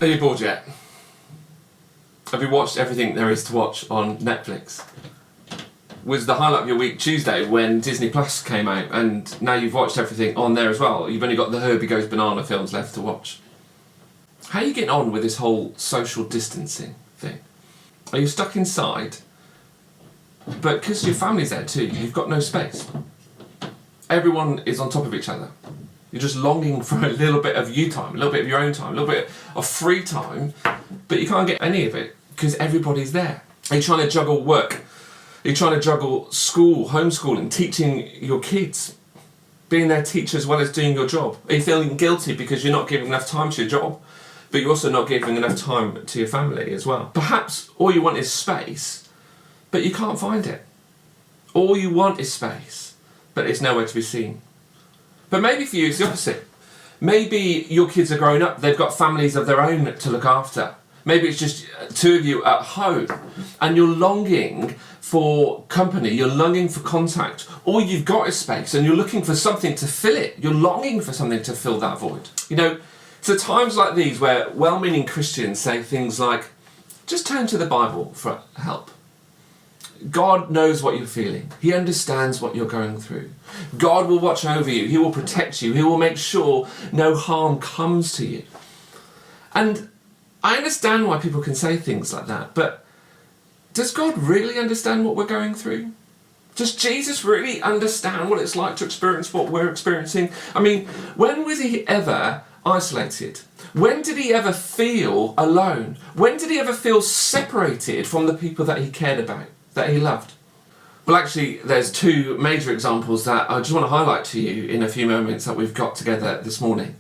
Are you bored yet? Have you watched everything there is to watch on Netflix? Was the highlight of your week Tuesday when Disney Plus came out, and now you've watched everything on there as well? You've only got the Herbie Goes Banana films left to watch. How are you getting on with this whole social distancing thing? Are you stuck inside? But because your family's there too, you've got no space. Everyone is on top of each other. You're just longing for a little bit of you time, a little bit of your own time, a little bit of free time, but you can't get any of it because everybody's there. Are you trying to juggle work? Are you trying to juggle school, homeschooling, teaching your kids, being their teacher as well as doing your job? Are you feeling guilty because you're not giving enough time to your job, but you're also not giving enough time to your family as well? Perhaps all you want is space, but you can't find it. All you want is space, but it's nowhere to be seen. But maybe for you it's the opposite. Maybe your kids are growing up, they've got families of their own to look after. Maybe it's just two of you at home and you're longing for company, you're longing for contact. All you've got is space and you're looking for something to fill it. You're longing for something to fill that void. You know, it's at times like these where well-meaning Christians say things like, just turn to the Bible for help. God knows what you're feeling. He understands what you're going through. God will watch over you. He will protect you. He will make sure no harm comes to you. And I understand why people can say things like that, but does God really understand what we're going through? Does Jesus really understand what it's like to experience what we're experiencing? I mean, when was he ever isolated? When did he ever feel alone? When did he ever feel separated from the people that he cared about, that he loved? Well, actually, there's two major examples that I just want to highlight to you in a few moments that we've got together this morning.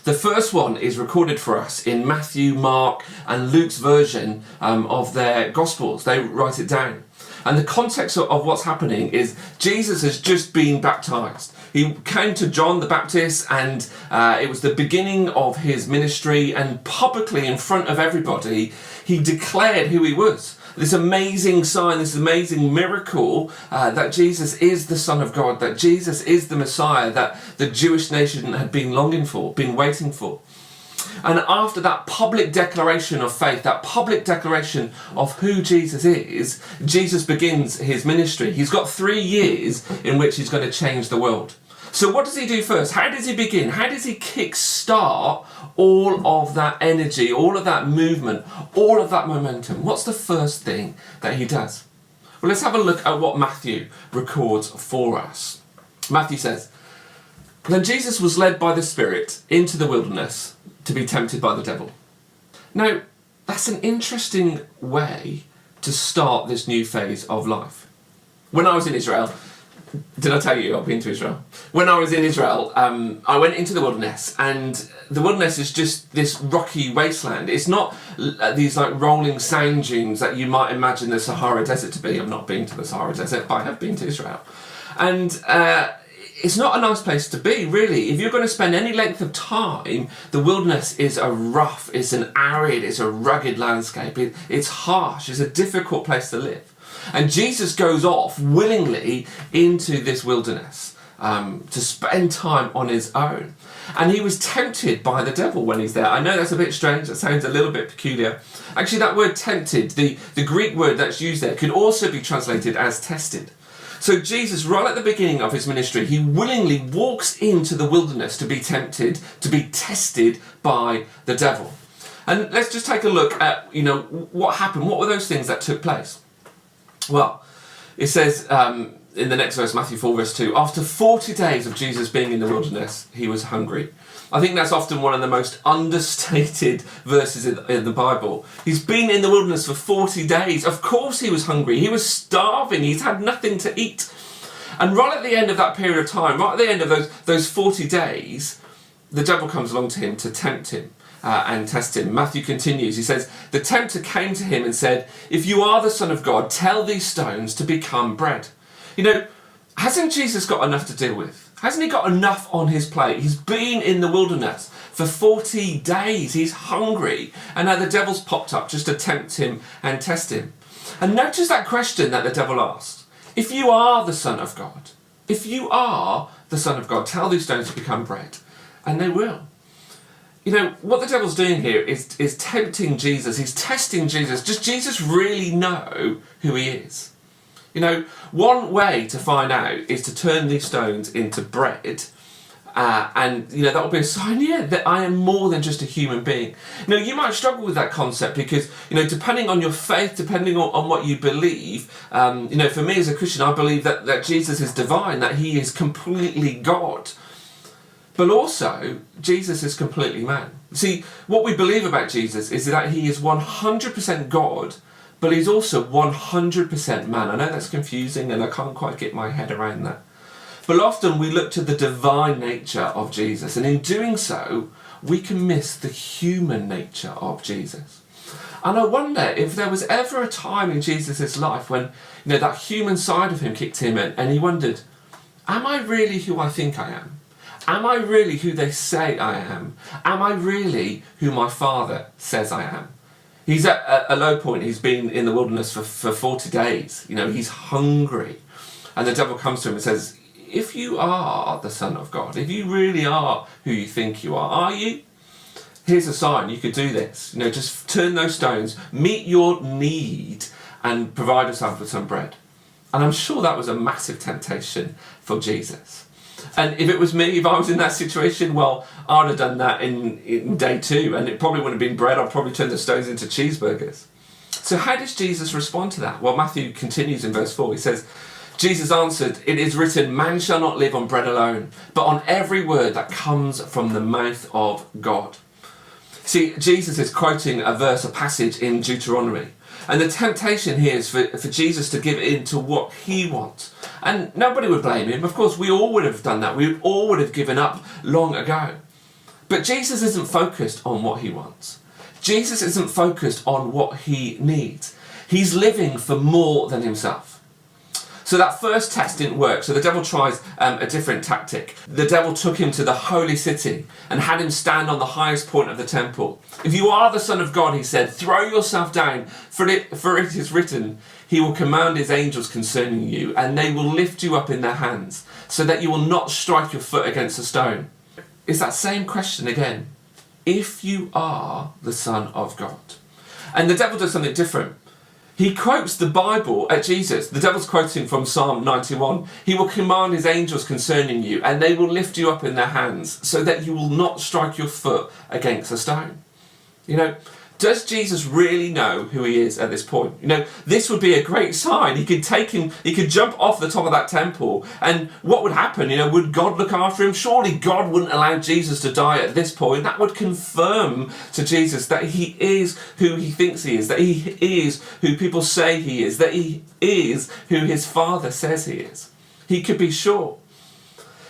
The first one is recorded for us in Matthew, Mark, and Luke's version of their Gospels. They write it down. And the context of what's happening is Jesus has just been baptized. He came to John the Baptist and it was the beginning of his ministry, and publicly in front of everybody, he declared who he was. This amazing sign, this amazing miracle that Jesus is the Son of God, that Jesus is the Messiah that the Jewish nation had been longing for, been waiting for. And after that public declaration of faith, that public declaration of who Jesus is, Jesus begins his ministry. He's got 3 years in which he's going to change the world. So what does he do first? How does he begin? How does he kickstart all of that energy, all of that movement, all of that momentum? What's the first thing that he does? Well, let's have a look at what Matthew records for us. Matthew says, "Then Jesus was led by the Spirit into the wilderness to be tempted by the devil." Now, that's an interesting way to start this new phase of life. When I was in Israel, did I tell you I've been to Israel? When I was in Israel, I went into the wilderness, and the wilderness is just this rocky wasteland. It's not these like rolling sand dunes that you might imagine the Sahara Desert to be. I've not been to the Sahara Desert, but I have been to Israel. And it's not a nice place to be, really. If you're going to spend any length of time, the wilderness is it's an arid, it's a rugged landscape. It's harsh, it's a difficult place to live. And Jesus goes off willingly into this wilderness to spend time on his own. And he was tempted by the devil when he's there. I know that's a bit strange, that sounds a little bit peculiar. Actually, that word tempted, the Greek word that's used there, could also be translated as tested. So Jesus, right at the beginning of his ministry, he willingly walks into the wilderness to be tempted, to be tested by the devil. And let's just take a look at, what happened. What were those things that took place? Well, it says in the next verse, Matthew 4 verse 2, after 40 days of Jesus being in the wilderness, he was hungry. I think that's often one of the most understated verses in the Bible. He's been in the wilderness for 40 days. Of course he was hungry. He was starving. He's had nothing to eat. And right at the end of that period of time, right at the end of those 40 days, the devil comes along to him to tempt him. And test him. Matthew continues, he says, the tempter came to him and said, if you are the Son of God, tell these stones to become bread. Hasn't Jesus got enough to deal with? Hasn't he got enough on his plate? He's been in the wilderness for 40 days. He's hungry. And now the devil's popped up just to tempt him and test him. And notice that question that the devil asked. If you are the Son of God, tell these stones to become bread. And they will. You know, what the devil's doing here is tempting Jesus. He's testing Jesus. Does Jesus really know who he is? You know, one way to find out is to turn these stones into bread. And, you know, that will be a sign, that I am more than just a human being. Now, you might struggle with that concept because, you know, depending on your faith, depending on what you believe, you know, for me as a Christian, I believe that Jesus is divine, that he is completely God. But also, Jesus is completely man. See, what we believe about Jesus is that he is 100% God, but he's also 100% man. I know that's confusing and I can't quite get my head around that. But often we look to the divine nature of Jesus, and in doing so, we can miss the human nature of Jesus. And I wonder if there was ever a time in Jesus' life when, you know, that human side of him kicked him in, and he wondered, am I really who I think I am? Am I really who they say I am? Am I really who my Father says I am? He's at a low point. He's been in the wilderness for 40 days. You know, he's hungry. And the devil comes to him and says, if you are the Son of God, if you really are who you think you are you? Here's a sign, you could do this. You know, just turn those stones, meet your need, and provide yourself with some bread. And I'm sure that was a massive temptation for Jesus. And if it was me, if I was in that situation, well, I'd have done that in day 2, and it probably wouldn't have been bread. I'd probably turn the stones into cheeseburgers. So how does Jesus respond to that? Well, Matthew continues in verse 4. He says, Jesus answered, "It is written, man shall not live on bread alone, but on every word that comes from the mouth of God." See, Jesus is quoting a verse, a passage in Deuteronomy. And the temptation here is for Jesus to give in to what he wants. And nobody would blame him. Of course, we all would have done that. We all would have given up long ago. But Jesus isn't focused on what he wants. Jesus isn't focused on what he needs. He's living for more than himself. So that first test didn't work. So the devil tries a different tactic. The devil took him to the holy city and had him stand on the highest point of the temple. "If you are the Son of God," he said, "throw yourself down, for it is written, he will command his angels concerning you, and they will lift you up in their hands, so that you will not strike your foot against a stone." It's that same question again. If you are the Son of God. And the devil does something different. He quotes the Bible at Jesus. The devil's quoting from Psalm 91. "He will command his angels concerning you, and they will lift you up in their hands, so that you will not strike your foot against a stone." You know, does Jesus really know who he is at this point? You know, this would be a great sign. He could jump off the top of that temple, and what would happen? You know, would God look after him? Surely God wouldn't allow Jesus to die at this point. That would confirm to Jesus that he is who he thinks he is, that he is who people say he is, that he is who his Father says he is. He could be sure.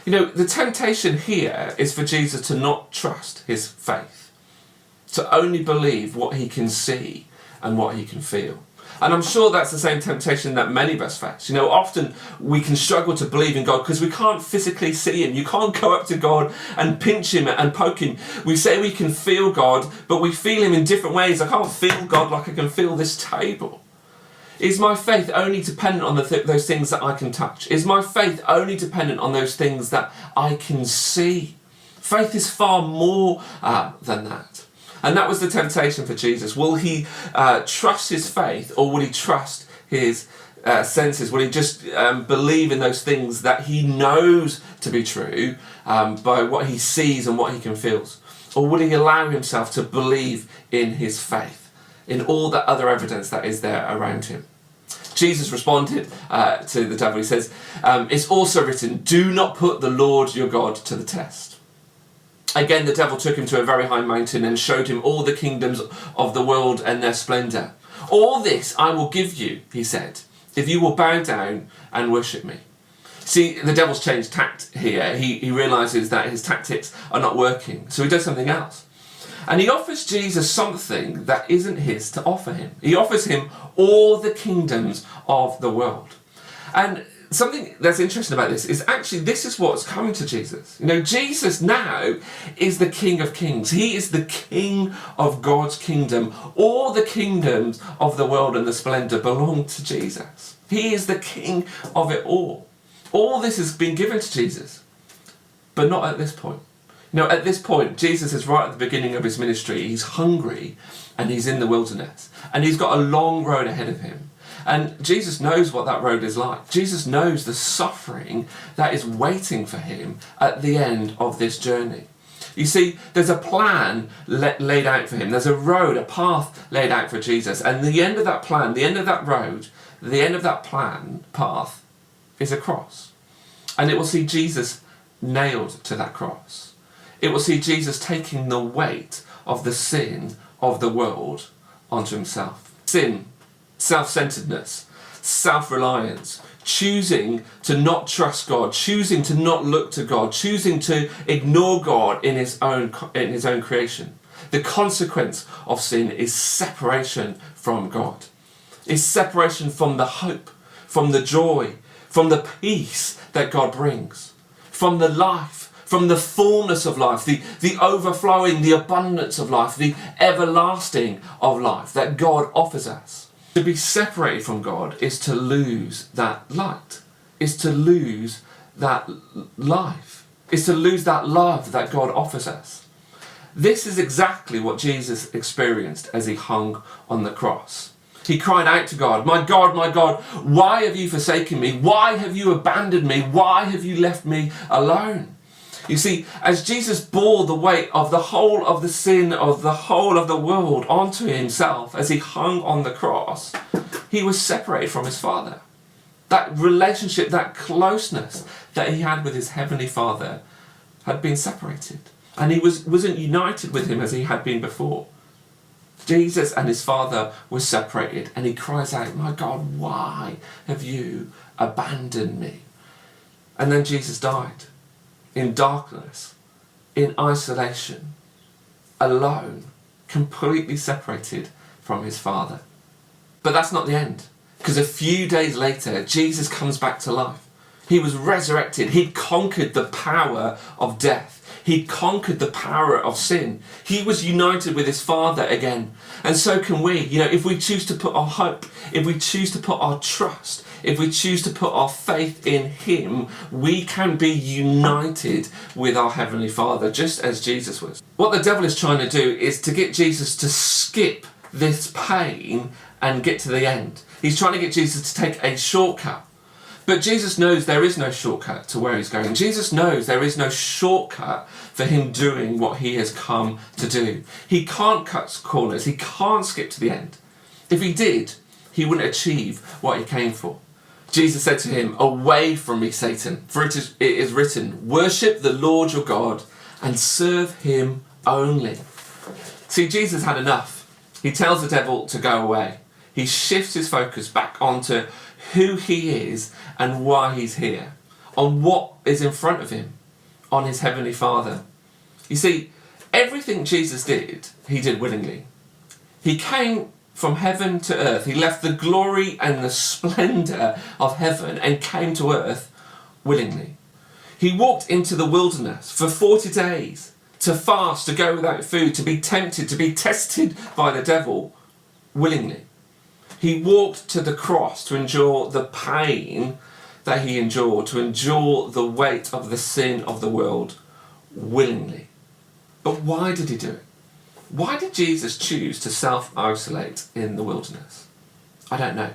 You know, the temptation here is for Jesus to not trust his faith, to only believe what he can see and what he can feel. And I'm sure that's the same temptation that many of us face. You know, often we can struggle to believe in God because we can't physically see him. You can't go up to God and pinch him and poke him. We say we can feel God, but we feel him in different ways. I can't feel God like I can feel this table. Is my faith only dependent on those things that I can touch? Is my faith only dependent on those things that I can see? Faith is far more than that. And that was the temptation for Jesus. Will he trust his faith, or will he trust his senses? Will he just believe in those things that he knows to be true by what he sees and what he can feel? Or will he allow himself to believe in his faith, in all the other evidence that is there around him? Jesus responded to the devil. He says, "It's also written, do not put the Lord your God to the test." Again, the devil took him to a very high mountain and showed him all the kingdoms of the world and their splendour. "All this I will give you," he said, "if you will bow down and worship me." See, the devil's changed tact here. He realises that his tactics are not working, so he does something else. And he offers Jesus something that isn't his to offer him. He offers him all the kingdoms of the world. And something that's interesting about this is actually this is what's coming to Jesus. You know, Jesus now is the King of Kings. He is the King of God's kingdom. All the kingdoms of the world and the splendour belong to Jesus. He is the King of it all. All this has been given to Jesus, but not at this point. At this point, Jesus is right at the beginning of his ministry. He's hungry and he's in the wilderness and he's got a long road ahead of him. And Jesus knows what that road is like. Jesus knows the suffering that is waiting for him at the end of this journey. You see, there's a plan laid out for him. There's a road, a path laid out for Jesus. And the end of that plan, the end of that road, the end of that path is a cross. And it will see Jesus nailed to that cross. It will see Jesus taking the weight of the sin of the world onto himself. Sin, self-centeredness, self-reliance, choosing to not trust God, choosing to not look to God, choosing to ignore God in his own creation. The consequence of sin is separation from God. It's separation from the hope, from the joy, from the peace that God brings, from the life, from the fullness of life, the overflowing, the abundance of life, the everlasting of life that God offers us. To be separated from God is to lose that light, is to lose that life, is to lose that love that God offers us. This is exactly what Jesus experienced as he hung on the cross. He cried out to God, my God, why have you forsaken me? Why have you abandoned me? Why have you left me alone? You see, as Jesus bore the weight of the whole of the sin of the whole of the world onto himself as he hung on the cross, he was separated from his Father. That relationship, that closeness that he had with his heavenly Father had been separated. And he wasn't united with him as he had been before. Jesus and his Father were separated, and he cries out, my God, why have you abandoned me? And then Jesus died. In darkness, in isolation, alone, completely separated from his Father. But that's not the end, because a few days later, Jesus comes back to life. He was resurrected. He'd conquered the power of death. He'd conquered the power of sin. He was united with his Father again. And so can we. If we choose to put our hope, if we choose to put our trust, if we choose to put our faith in him, we can be united with our Heavenly Father, just as Jesus was. What the devil is trying to do is to get Jesus to skip this pain and get to the end. He's trying to get Jesus to take a shortcut. But Jesus knows there is no shortcut to where he's going. Jesus knows there is no shortcut for him doing what he has come to do. He can't cut corners. He can't skip to the end. If he did, he wouldn't achieve what he came for. Jesus said to him, away from me, Satan, for it is written, worship the Lord your God and serve him only. See, Jesus had enough. He tells the devil to go away. He shifts his focus back onto who he is and why he's here, on what is in front of him, on his Heavenly Father. You see, everything Jesus did, he did willingly. He came from heaven to earth. He left the glory and the splendour of heaven and came to earth willingly. He walked into the wilderness for 40 days to fast, to go without food, to be tempted, to be tested by the devil willingly. He walked to the cross to endure the pain that he endured, to endure the weight of the sin of the world willingly. But why did he do it? Why did Jesus choose to self-isolate in the wilderness? I don't know.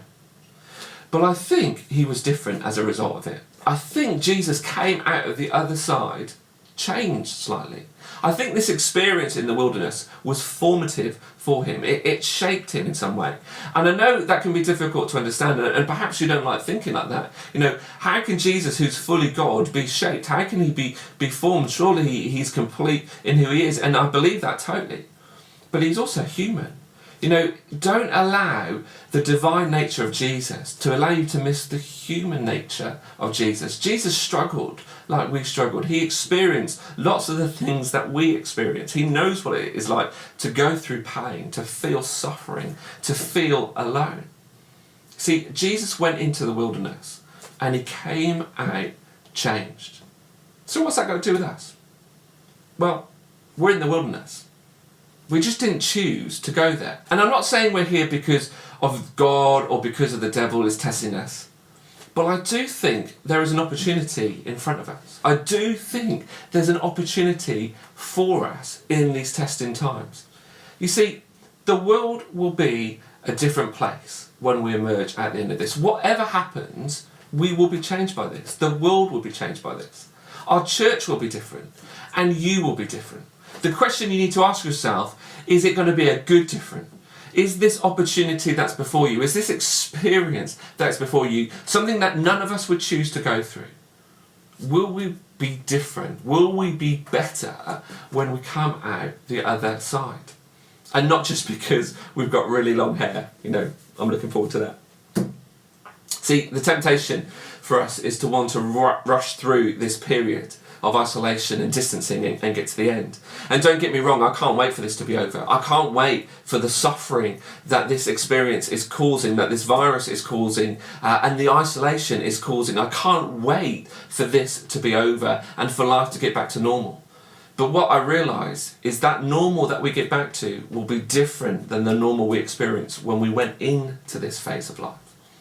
But I think he was different as a result of it. I think Jesus came out of the other side changed slightly. I think this experience in the wilderness was formative for him. It shaped him in some way. And I know that can be difficult to understand, and perhaps you don't like thinking like that. How can Jesus, who's fully God, be shaped? How can he be formed? Surely he's complete in who he is, and I believe that totally. But he's also human. Don't allow the divine nature of Jesus to allow you to miss the human nature of Jesus. Jesus struggled like we struggled. He experienced lots of the things that we experience. He knows what it is like to go through pain, to feel suffering, to feel alone. See, Jesus went into the wilderness and he came out changed. So what's that got to do with us? Well, we're in the wilderness. We just didn't choose to go there. And I'm not saying we're here because of God or because of the devil is testing us. But I do think there is an opportunity in front of us. I do think there's an opportunity for us in these testing times. You see, the world will be a different place when we emerge at the end of this. Whatever happens, we will be changed by this. The world will be changed by this. Our church will be different, and you will be different. The question you need to ask yourself, is it going to be a good different? Is this opportunity that's before you, is this experience that's before you, something that none of us would choose to go through? Will we be different? Will we be better when we come out the other side? And not just because we've got really long hair, I'm looking forward to that. See, the temptation for us is to want to rush through this period of isolation and distancing and get to the end. And don't get me wrong, I can't wait for this to be over. I can't wait for the suffering that this experience is causing, that this virus is causing, and the isolation is causing. I can't wait for this to be over and for life to get back to normal. But what I realise is that normal that we get back to will be different than the normal we experienced when we went into this phase of life.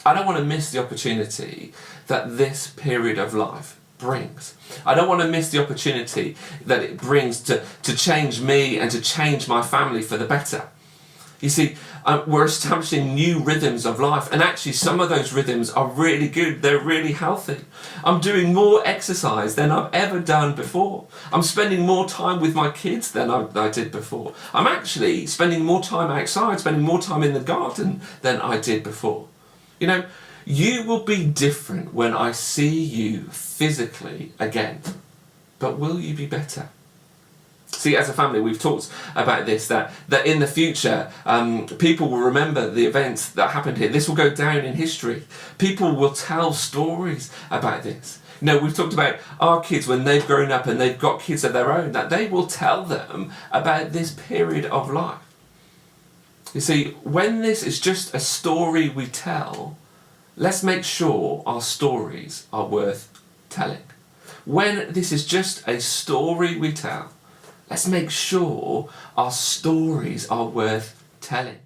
I don't want to miss the opportunity that this period of life brings. I don't want to miss the opportunity that it brings to change me and to change my family for the better. You see, we're establishing new rhythms of life, and actually some of those rhythms are really good, they're really healthy. I'm doing more exercise than I've ever done before. I'm spending more time with my kids than I did before. I'm actually spending more time outside, spending more time in the garden than I did before. You will be different when I see you physically again, but will you be better? See, as a family, we've talked about this, that in the future, people will remember the events that happened here. This will go down in history. People will tell stories about this. We've talked about our kids when they've grown up and they've got kids of their own, that they will tell them about this period of life. You see, when this is just a story we tell, let's make sure our stories are worth telling. When this is just a story we tell, let's make sure our stories are worth telling.